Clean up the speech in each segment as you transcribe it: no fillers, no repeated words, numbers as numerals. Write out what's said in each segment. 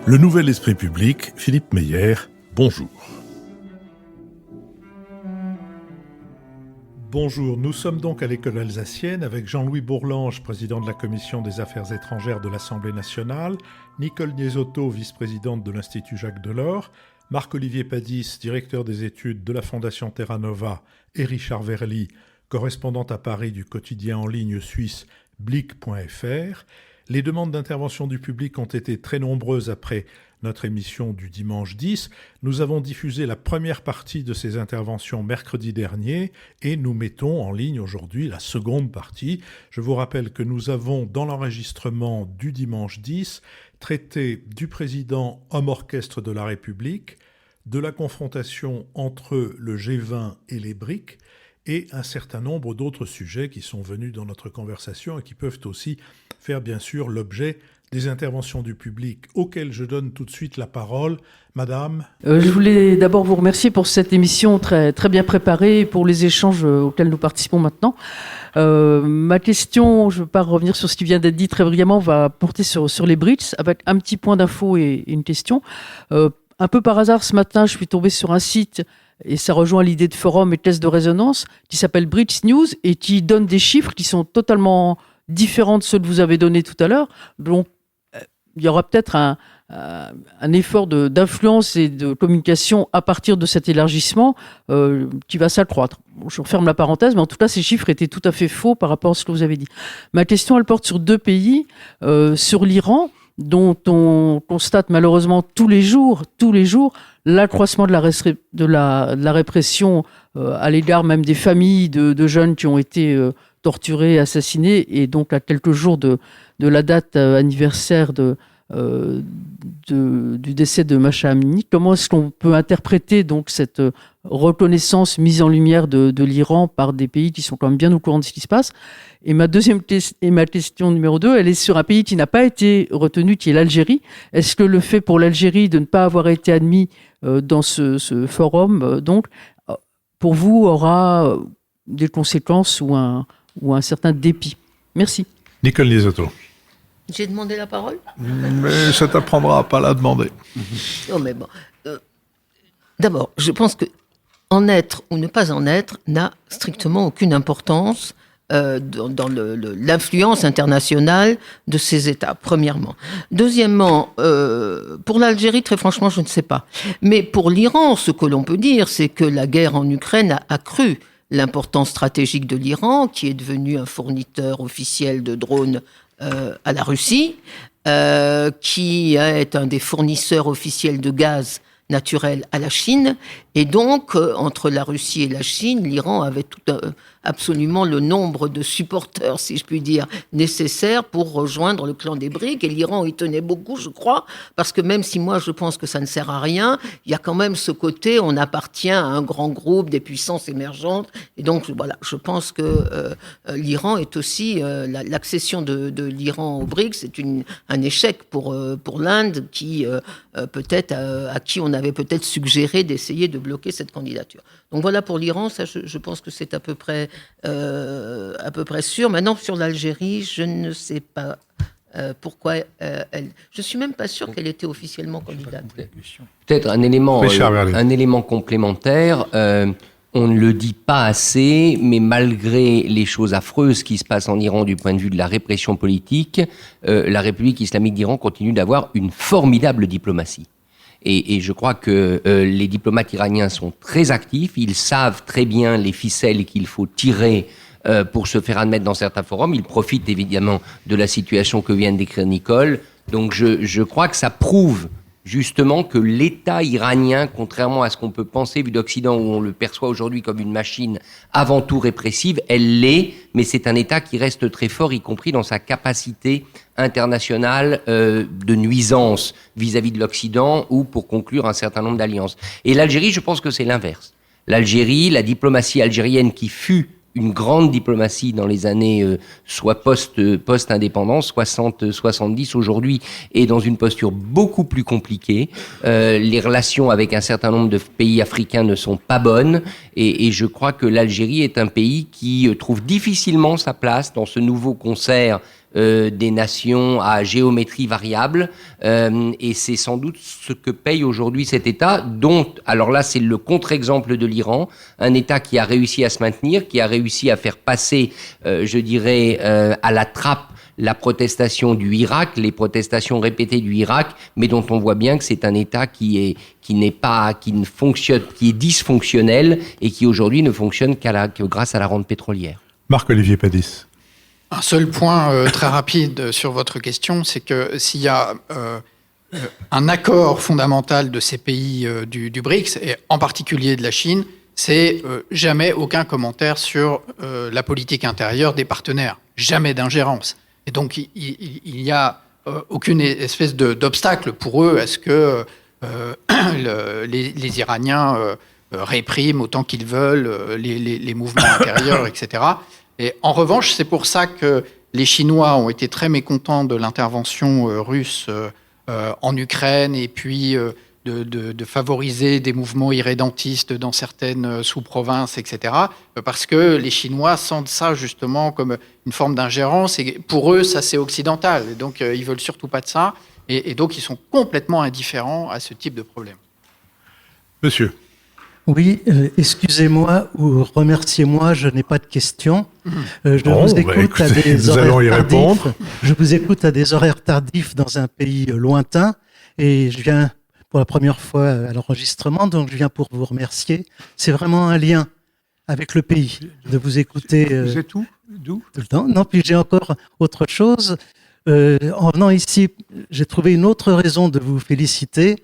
Le Nouvel Esprit Public, Philippe Meyer, bonjour. Bonjour, nous sommes donc à l'école alsacienne avec Jean-Louis Bourlange, président de la Commission des Affaires étrangères de l'Assemblée nationale, Nicole Niesotto, vice-présidente de l'Institut Jacques Delors, Marc-Olivier Padis, directeur des études de la Fondation Terra Nova, et Richard Verly, correspondant à Paris du quotidien en ligne suisse Blick.fr. Les demandes d'intervention du public ont été très nombreuses après notre émission du dimanche 10. Nous avons diffusé la première partie de ces interventions mercredi dernier et nous mettons en ligne aujourd'hui la seconde partie. Je vous rappelle que nous avons, dans l'enregistrement du dimanche 10, traité du président homme-orchestre de la République, de la confrontation entre le G20 et les BRIC, et un certain nombre d'autres sujets qui sont venus dans notre conversation et qui peuvent aussi faire bien sûr l'objet des interventions du public, auxquelles je donne tout de suite la parole. Madame. Je voulais d'abord vous remercier pour cette émission très, très bien préparée et pour les échanges auxquels nous participons maintenant. Ma question, je ne veux pas revenir sur ce qui vient d'être dit très brillamment, va porter sur les BRICS avec un petit point d'info et une question. Un peu par hasard, ce matin, je suis tombée sur un site et ça rejoint l'idée de forum et test de résonance, qui s'appelle BRICS News et qui donne des chiffres qui sont totalement différents de ceux que vous avez donnés tout à l'heure. Donc, il y aura peut-être un effort d'influence et de communication à partir de cet élargissement qui va s'accroître. Je referme la parenthèse, mais en tout cas, ces chiffres étaient tout à fait faux par rapport à ce que vous avez dit. Ma question, elle porte sur deux pays, sur l'Iran, dont on constate malheureusement tous les jours l'accroissement de la répression à l'égard même des familles de jeunes qui ont été torturés, assassinés, et donc à quelques jours de la date anniversaire du décès de Mahsa Amini. Comment est-ce qu'on peut interpréter donc cette reconnaissance mise en lumière de l'Iran par des pays qui sont quand même bien au courant de ce qui se passe? Et ma question numéro 2, elle est sur un pays qui n'a pas été retenu, qui est l'Algérie. Est-ce que le fait pour l'Algérie de ne pas avoir été admis dans ce forum, donc, pour vous, aura des conséquences ou un certain dépit? Merci. Nicole Niesotto. J'ai demandé la parole. Mais ça t'apprendra à pas la demander. Non, mais bon. D'abord, je pense que en être ou ne pas en être n'a strictement aucune importance dans l'influence internationale de ces États, premièrement. Deuxièmement, pour l'Algérie, très franchement, je ne sais pas. Mais pour l'Iran, ce que l'on peut dire, c'est que la guerre en Ukraine a accru l'importance stratégique de l'Iran, qui est devenu un fournisseur officiel de drones à la Russie, qui est un des fournisseurs officiels de gaz naturel à la Chine. Et donc, entre la Russie et la Chine, l'Iran avait absolument le nombre de supporters, si je puis dire, nécessaires pour rejoindre le clan des BRICS. Et l'Iran y tenait beaucoup, je crois, parce que même si moi je pense que ça ne sert à rien, il y a quand même ce côté, on appartient à un grand groupe des puissances émergentes. Et donc, voilà, je pense que l'Iran est aussi, l'accession de l'Iran aux BRICS, c'est un échec pour l'Inde, qui peut-être, à qui on avait peut-être suggéré d'essayer de bloquer cette candidature. Donc voilà pour l'Iran, ça je pense que c'est à peu près sûr. Maintenant sur l'Algérie, je ne sais pas pourquoi elle. Je suis même pas sûr qu'elle était officiellement candidate. Peut-être un élément complémentaire. On ne le dit pas assez, mais malgré les choses affreuses qui se passent en Iran du point de vue de la répression politique, la République islamique d'Iran continue d'avoir une formidable diplomatie. Et je crois que les diplomates iraniens sont très actifs, ils savent très bien les ficelles qu'il faut tirer pour se faire admettre dans certains forums. Ils profitent évidemment de la situation que vient de décrire Nicole. Donc je crois que ça prouve justement que l'État iranien, contrairement à ce qu'on peut penser vu d'Occident, où on le perçoit aujourd'hui comme une machine avant tout répressive, elle l'est, mais c'est un État qui reste très fort, y compris dans sa capacité internationale de nuisance vis-à-vis de l'Occident ou pour conclure un certain nombre d'alliances. Et l'Algérie, je pense que c'est l'inverse. L'Algérie, la diplomatie algérienne qui fut une grande diplomatie dans les années soit post-indépendance, 60-70 aujourd'hui, est dans une posture beaucoup plus compliquée. Les relations avec un certain nombre de pays africains ne sont pas bonnes et je crois que l'Algérie est un pays qui trouve difficilement sa place dans ce nouveau concert des nations à géométrie variable, et c'est sans doute ce que paye aujourd'hui cet État, dont, alors là c'est le contre-exemple de l'Iran, un État qui a réussi à se maintenir, qui a réussi à faire passer, je dirais, à la trappe la protestation du Irak, les protestations répétées du Irak, mais dont on voit bien que c'est un État qui ne fonctionne, qui est dysfonctionnel et qui aujourd'hui ne fonctionne que grâce à la rente pétrolière. Marc-Olivier Padis. Un seul point très rapide sur votre question, c'est que s'il y a un accord fondamental de ces pays du BRICS, et en particulier de la Chine, c'est jamais aucun commentaire sur la politique intérieure des partenaires, jamais d'ingérence. Et donc, il n'y a aucune espèce d'obstacle pour eux à ce que les Iraniens répriment autant qu'ils veulent les mouvements intérieurs, etc. Et en revanche, c'est pour ça que les Chinois ont été très mécontents de l'intervention russe en Ukraine et puis de favoriser des mouvements irrédentistes dans certaines sous-provinces, etc. Parce que les Chinois sentent ça justement comme une forme d'ingérence et pour eux, ça c'est occidental. Et donc, ils veulent surtout pas de ça. Et donc, ils sont complètement indifférents à ce type de problème. Monsieur. Oui, excusez-moi ou remerciez-moi, je n'ai pas de questions. Je vous écoute à des horaires tardifs. Je vous écoute à des horaires tardifs dans un pays lointain et je viens pour la première fois à l'enregistrement, donc je viens pour vous remercier. C'est vraiment un lien avec le pays de vous écouter. Vous êtes où ? D'où ? Tout le temps. Non, puis j'ai encore autre chose. En venant ici, j'ai trouvé une autre raison de vous féliciter.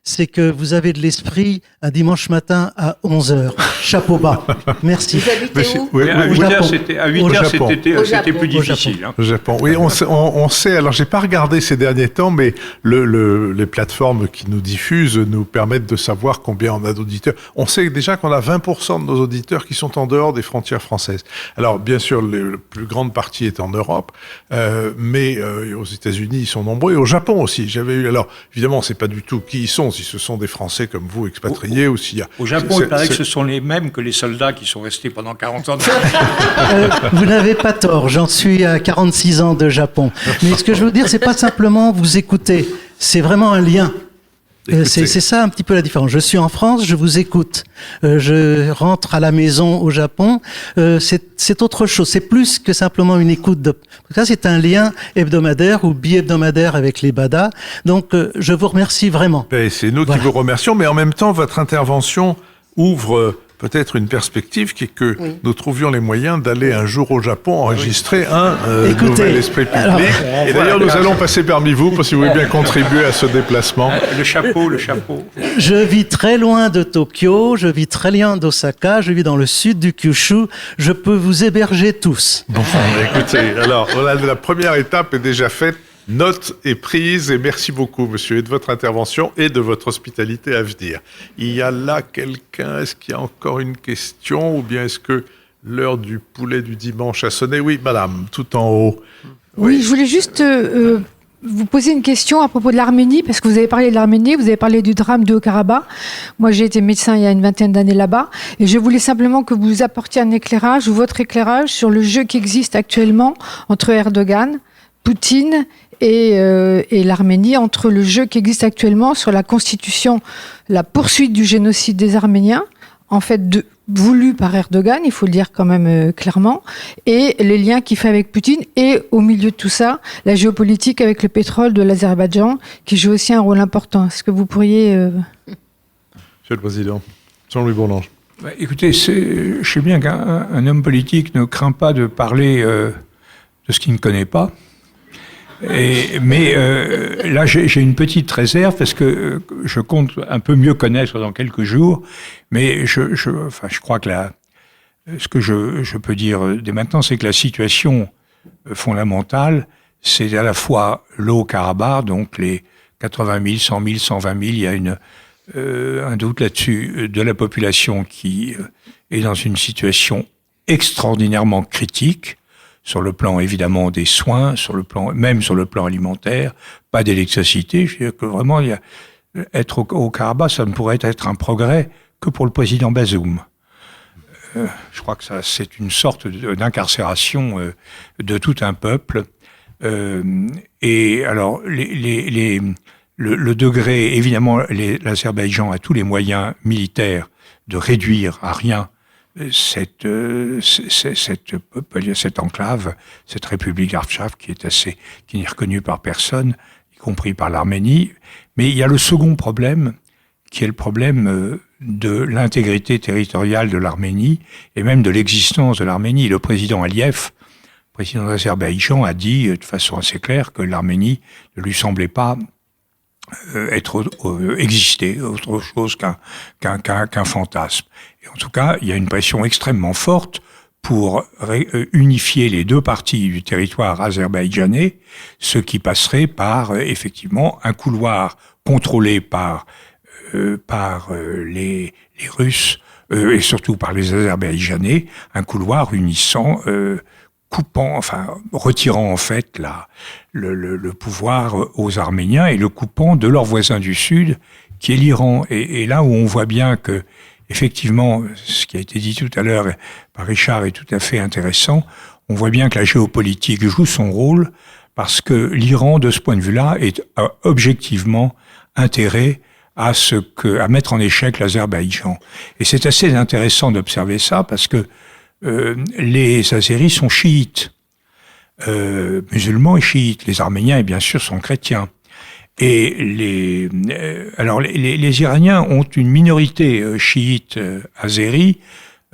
C'est que vous avez de l'esprit un dimanche matin à 11h. Chapeau bas. Merci. Vous habitez où ? Oui, à 8h, c'était plus difficile. Au Japon. Oui, on sait. Alors, j'ai pas regardé ces derniers temps, mais les plateformes qui nous diffusent nous permettent de savoir combien on a d'auditeurs. On sait déjà qu'on a 20% de nos auditeurs qui sont en dehors des frontières françaises. Alors, bien sûr, la plus grande partie est en Europe, mais aux États-Unis, ils sont nombreux. Et au Japon aussi. Alors, évidemment, on sait pas du tout qui ils sont. Si ce sont des Français comme vous, expatriés, ou s'il y a... Au Japon, il paraît que ce sont les mêmes que les soldats qui sont restés pendant 40 ans. Vous n'avez pas tort, j'en suis à 46 ans de Japon. Mais ce que je veux dire, c'est pas simplement vous écouter, c'est vraiment un lien. C'est ça un petit peu la différence. Je suis en France, je vous écoute. Je rentre à la maison au Japon. C'est autre chose. C'est plus que simplement une écoute. Ça, c'est un lien hebdomadaire ou bi-hebdomadaire avec les BADA. Donc, je vous remercie vraiment. Et c'est nous qui vous remercions, mais en même temps, votre intervention ouvre peut-être une perspective qui est que nous trouvions les moyens d'aller un jour au Japon enregistrer un nouvel esprit public. Alors, et d'ailleurs, nous allons passer parmi vous, parce que vous voulez bien contribuer à ce déplacement. Le chapeau. Je vis très loin de Tokyo, je vis très loin d'Osaka, je vis dans le sud du Kyushu. Je peux vous héberger tous. Bon, écoutez, alors, la première étape est déjà faite. Note est prise et merci beaucoup, monsieur, et de votre intervention et de votre hospitalité à venir. Il y a là quelqu'un, est-ce qu'il y a encore une question ou bien est-ce que l'heure du poulet du dimanche a sonné ? Oui, madame, tout en haut. Oui, je voulais juste vous poser une question à propos de l'Arménie, parce que vous avez parlé de l'Arménie, vous avez parlé du drame du Haut-Karabakh. Moi, j'ai été médecin il y a une vingtaine d'années là-bas, et je voulais simplement que vous apportiez un éclairage, ou votre éclairage, sur le jeu qui existe actuellement entre Erdogan, Poutine et l'Arménie, entre le jeu qui existe actuellement sur la constitution, la poursuite du génocide des Arméniens, en fait voulu par Erdogan, il faut le dire quand même clairement, et les liens qu'il fait avec Poutine, et au milieu de tout ça, la géopolitique avec le pétrole de l'Azerbaïdjan, qui joue aussi un rôle important. Est-ce que vous pourriez... Monsieur le Président, Jean-Louis Bourlanges. Écoutez, je sais bien qu'un homme politique ne craint pas de parler de ce qu'il ne connaît pas. Mais là, j'ai une petite réserve parce que je compte un peu mieux connaître dans quelques jours. Mais je crois que ce que je peux dire dès maintenant, c'est que la situation fondamentale, c'est à la fois le Haut-Karabakh, donc les 80 000, 100 000, 120 000, il y a un doute là-dessus, de la population qui est dans une situation extraordinairement critique, sur le plan évidemment des soins, même sur le plan alimentaire, pas d'électricité. Je veux dire que vraiment, être au Karabakh, ça ne pourrait être un progrès que pour le président Bazoum. Je crois que ça, c'est une sorte d'incarcération de tout un peuple. Et alors, le degré, évidemment, l'Azerbaïdjan a tous les moyens militaires de réduire à rien cette enclave, cette république Artsakh qui n'est reconnue par personne, y compris par l'Arménie. Mais il y a le second problème, qui est le problème de l'intégrité territoriale de l'Arménie et même de l'existence de l'Arménie. Le président Aliyev, président de l'Azerbaïdjan, a dit de façon assez claire que l'Arménie ne lui semblait pas exister, autre chose qu'un fantasme. Et en tout cas, il y a une pression extrêmement forte pour unifier les deux parties du territoire azerbaïdjanais, ce qui passerait par effectivement un couloir contrôlé par les Russes et surtout par les Azerbaïdjanais, un couloir unissant, retirant en fait le pouvoir aux Arméniens et le coupant de leur voisin du Sud, qui est l'Iran. Et là où on voit bien que, effectivement, ce qui a été dit tout à l'heure par Richard est tout à fait intéressant, on voit bien que la géopolitique joue son rôle, parce que l'Iran, de ce point de vue-là, a objectivement intérêt à mettre en échec l'Azerbaïdjan. Et c'est assez intéressant d'observer ça, parce que les Azéris sont chiites, musulmans et chiites. Les Arméniens, bien sûr, sont chrétiens. Et les Iraniens ont une minorité chiite azérie.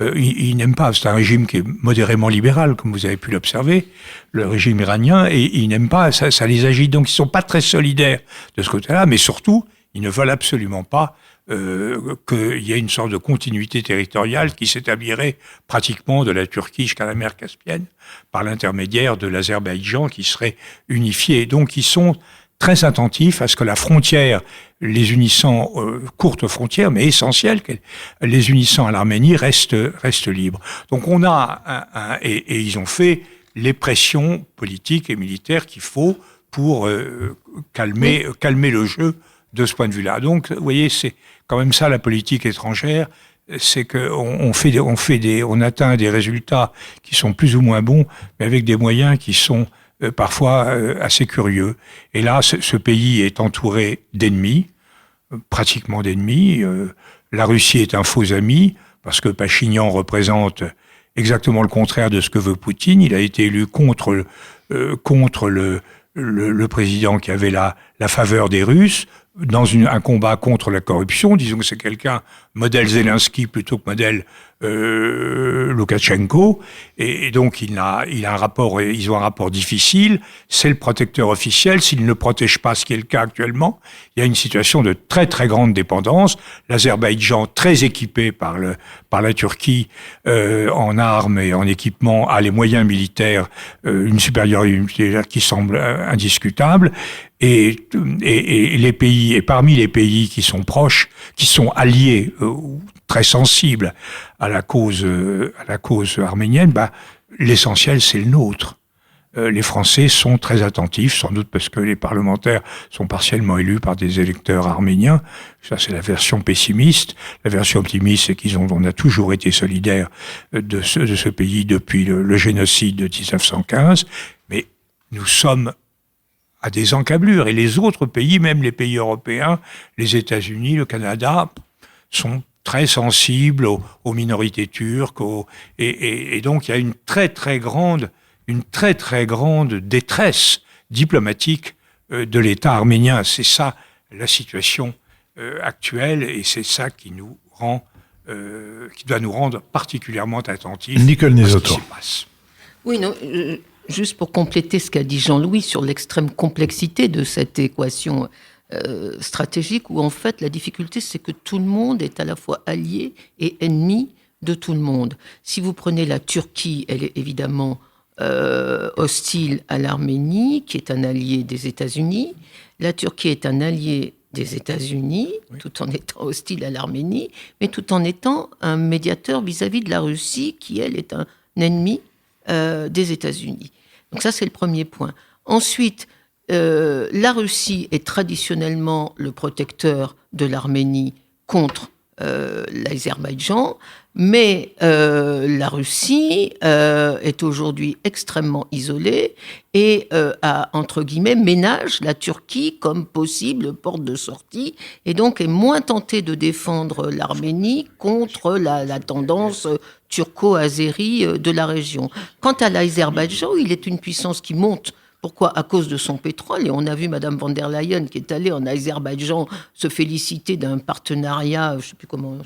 Ils n'aiment pas, c'est un régime qui est modérément libéral, comme vous avez pu l'observer, le régime iranien, et ils n'aiment pas, ça les agite. Donc ils sont pas très solidaires de ce côté-là, mais surtout, ils ne veulent absolument pas qu'il y ait une sorte de continuité territoriale qui s'établirait pratiquement de la Turquie jusqu'à la mer Caspienne par l'intermédiaire de l'Azerbaïdjan qui serait unifié. Donc ils sont très attentifs à ce que la frontière, les unissant, courte frontière, mais essentielle, les unissant à l'Arménie, reste libre. Donc on a et ils ont fait les pressions politiques et militaires qu'il faut pour calmer le jeu de ce point de vue-là. Donc, vous voyez, c'est quand même ça la politique étrangère, c'est qu'on on atteint des résultats qui sont plus ou moins bons, mais avec des moyens qui sont parfois assez curieux. Et là, ce pays est entouré d'ennemis, pratiquement d'ennemis. La Russie est un faux ami, parce que Pachinian représente exactement le contraire de ce que veut Poutine. Il a été élu contre le président qui avait la faveur des Russes, dans un combat contre la corruption. Disons que c'est quelqu'un, modèle Zelensky plutôt que modèle Loukachenko, et donc ils ont un rapport difficile. C'est le protecteur officiel. S'il ne protège pas, ce qui est le cas actuellement, il y a une situation de très très grande dépendance. L'Azerbaïdjan, très équipé par la Turquie en armes et en équipement, a les moyens militaires, une supériorité militaire qui semble indiscutable. Et les pays, et parmi les pays qui sont proches, qui sont alliés, très sensibles à la cause arménienne, l'essentiel c'est le nôtre. Les Français sont très attentifs, sans doute parce que les parlementaires sont partiellement élus par des électeurs arméniens. Ça, c'est la version pessimiste. La version optimiste, c'est on a toujours été solidaires de ce pays depuis le génocide de 1915. Mais nous sommes à des encablures. Et les autres pays, même les pays européens, les États-Unis, le Canada, sont très sensibles aux minorités turques. Et donc, il y a une très, très grande détresse diplomatique de l'État arménien. C'est ça, la situation actuelle, et c'est ça qui doit nous rendre particulièrement attentifs à ce qui se passe. Oui, non... Juste pour compléter ce qu'a dit Jean-Louis sur l'extrême complexité de cette équation stratégique, où en fait la difficulté c'est que tout le monde est à la fois allié et ennemi de tout le monde. Si vous prenez la Turquie, elle est évidemment hostile à l'Arménie, qui est un allié des États-Unis. La Turquie est un allié des États-Unis, oui, tout en étant hostile à l'Arménie, mais tout en étant un médiateur vis-à-vis de la Russie, qui elle est un ennemi des États-Unis. Donc ça, c'est le premier point. Ensuite, la Russie est traditionnellement le protecteur de l'Arménie contre l'Azerbaïdjan. Mais la Russie est aujourd'hui extrêmement isolée et a, entre guillemets, ménage la Turquie comme possible porte de sortie, et donc est moins tentée de défendre l'Arménie contre la tendance turco-azérie de la région. Quant à l'Azerbaïdjan, il est une puissance qui monte. Pourquoi ? À cause de son pétrole. Et on a vu Madame von der Leyen qui est allée en Azerbaïdjan se féliciter d'un partenariat, je ne sais plus comment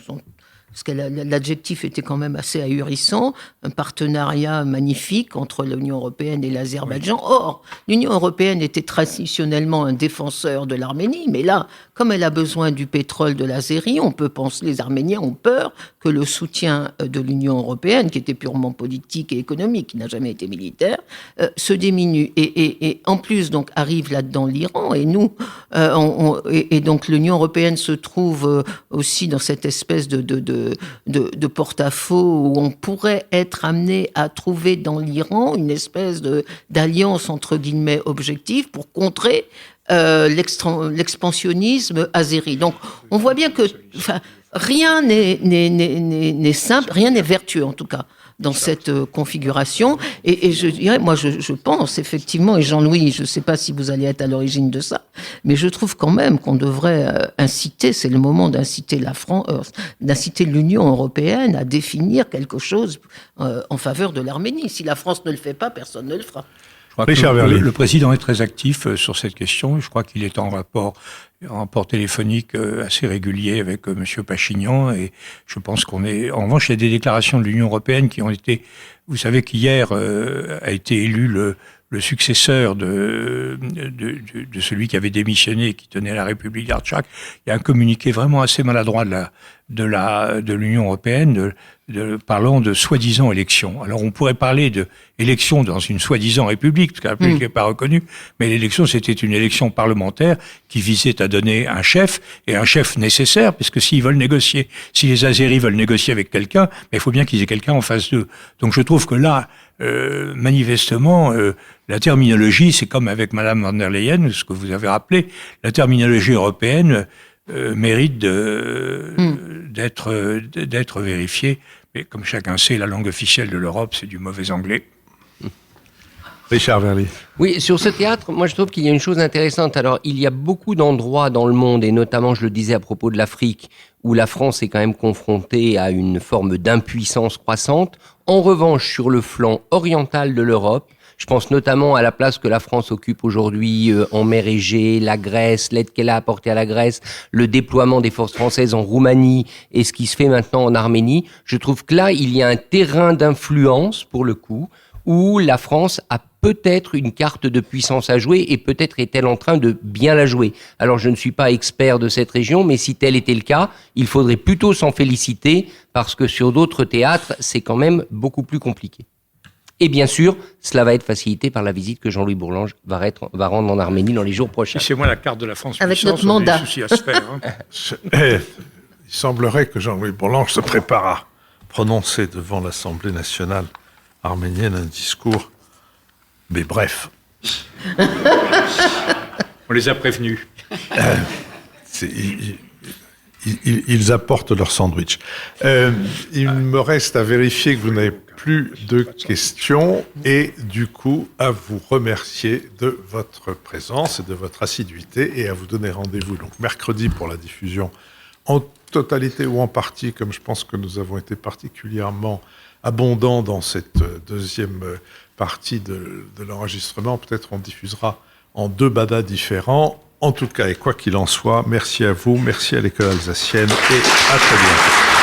parce que l'adjectif était quand même assez ahurissant, un partenariat magnifique entre l'Union européenne et l'Azerbaïdjan. Or, l'Union européenne était traditionnellement un défenseur de l'Arménie, mais là, comme elle a besoin du pétrole de l'Azérie, on peut penser, les Arméniens ont peur que le soutien de l'Union européenne, qui était purement politique et économique, qui n'a jamais été militaire, se diminue. Et en plus, donc, arrive là-dedans l'Iran, et nous, et donc l'Union européenne se trouve aussi dans cette espèce de porte-à-faux où on pourrait être amené à trouver dans l'Iran une espèce d'alliance entre guillemets objective pour contrer l'expansionnisme azéri. Donc on voit bien que rien n'est simple, rien n'est vertueux en tout cas dans cette configuration. Et je dirais, moi je pense effectivement, et Jean-Louis, je ne sais pas si vous allez être à l'origine de ça, mais je trouve quand même qu'on devrait inciter, c'est le moment d'inciter la France, d'inciter l'Union européenne à définir quelque chose en faveur de l'Arménie. Si la France ne le fait pas, personne ne le fera. Le président est très actif sur cette question. Je crois qu'il est en rapport téléphonique assez régulier avec M. Pachinian, et je pense qu'on est... En revanche, il y a des déclarations de l'Union européenne qui ont été... Vous savez qu'hier a été élu le successeur de celui qui avait démissionné et qui tenait la République d'Artsakh. Il y a un communiqué vraiment assez maladroit de l'Union européenne parlant de soi-disant élections. Alors on pourrait parler d'élections dans une soi-disant république, parce que la République n'est pas reconnue, mais l'élection c'était une élection parlementaire qui visait à donner un chef, et un chef nécessaire, parce que s'ils veulent négocier, si les Azéris veulent négocier avec quelqu'un, il faut bien qu'ils aient quelqu'un en face d'eux. Donc je trouve que là, manifestement, la terminologie, c'est comme avec Madame von der Leyen, ce que vous avez rappelé, la terminologie européenne mérite d'être vérifiée. Mais comme chacun sait, la langue officielle de l'Europe, c'est du mauvais anglais. Richard Verly. Oui, sur ce théâtre, moi je trouve qu'il y a une chose intéressante. Alors, il y a beaucoup d'endroits dans le monde, et notamment, je le disais à propos de l'Afrique, où la France est quand même confrontée à une forme d'impuissance croissante. En revanche, sur le flanc oriental de l'Europe, je pense notamment à la place que la France occupe aujourd'hui en mer Égée, la Grèce, l'aide qu'elle a apportée à la Grèce, le déploiement des forces françaises en Roumanie et ce qui se fait maintenant en Arménie. Je trouve que là, il y a un terrain d'influence, pour le coup, où la France a peut-être une carte de puissance à jouer, et peut-être est-elle en train de bien la jouer. Alors je ne suis pas expert de cette région, mais si tel était le cas, il faudrait plutôt s'en féliciter, parce que sur d'autres théâtres, c'est quand même beaucoup plus compliqué. Et bien sûr, cela va être facilité par la visite que Jean-Louis Bourlange va rendre en Arménie dans les jours prochains. C'est moi la carte de la France avec puissance, notre mandat. on a des soucis à se faire. Il semblerait que Jean-Louis Bourlange se prépare à prononcer devant l'Assemblée nationale arménienne un discours, mais bref. On les a prévenus. Ils apportent leur sandwich. Il me reste à vérifier que vous n'avez plus de questions, et du coup à vous remercier de votre présence et de votre assiduité, et à vous donner rendez-vous donc mercredi pour la diffusion en totalité ou en partie, comme je pense que nous avons été particulièrement abondants dans cette deuxième partie de l'enregistrement. Peut-être on diffusera en 2 badas différents. En tout cas, et quoi qu'il en soit, merci à vous, merci à l'École alsacienne, et à très bientôt.